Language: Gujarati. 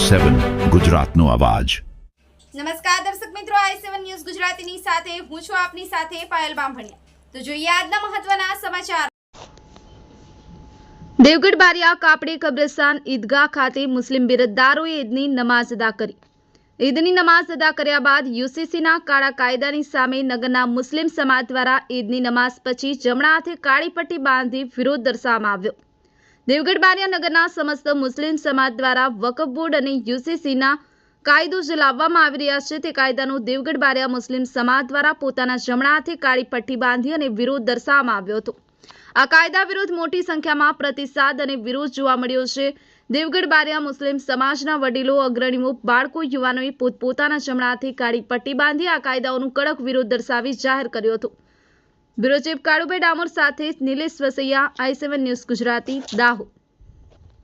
i7 ગુજરાતનો અવાજ। નમસ્કાર દર્શક મિત્રો, i7 ન્યૂઝ ગુજરાતીની સાથે હું છું આપની સાથે પાયલ બામભણિયા। તો જોઈએ આજના મહત્વના સમાચાર। દેવગઢ બારિયા કાપડી કબ્રસ્તાન ઈદગાહ ખાતે મુસ્લિમ બિરદદારોએ ઈદની નમાઝ અદા કરી। ઈદની નમાઝ અદા કર્યા બાદ યુસીસીના કાળા કાયદાની સામે નગરના મુસ્લિમ સમાજ દ્વારા ઈદની નમાઝ પછી જમણા હાથે કાળી પટ્ટી બાંધી વિરોધ દર્શાવવામાં આવ્યો। દેવગઢ બારિયા નગરના સમસ્ત મુસ્લિમ સમાજ દ્વારા વકફ બોર્ડ અને યુસીસીના કાયદો જે લાવવામાં આવી રહ્યા છે તે કાયદાનો દેવગઢ બારિયા મુસ્લિમ સમાજ દ્વારા પોતાના જમણા હાથે કાળી પટ્ટી બાંધી અને વિરોધ દર્શાવવામાં આવ્યો હતો। આ કાયદા વિરુદ્ધ મોટી સંખ્યામાં પ્રતિસાદ અને વિરોધ જોવા મળ્યો છે। દેવગઢ બારિયા મુસ્લિમ સમાજના વડીલો, અગ્રણીઓ, બાળકો, યુવાનોએ પોતપોતાના જમણા હાથે કાળી પટ્ટી બાંધી આ કાયદાઓનો કડક વિરોધ દર્શાવી જાહેર કર્યો હતો। બ્યુરો ચીફ કાળુભાઈ ડામોર સાથે નિલેશ વસૈયા, i7 ન્યૂઝ ગુજરાતી, દાહોદ।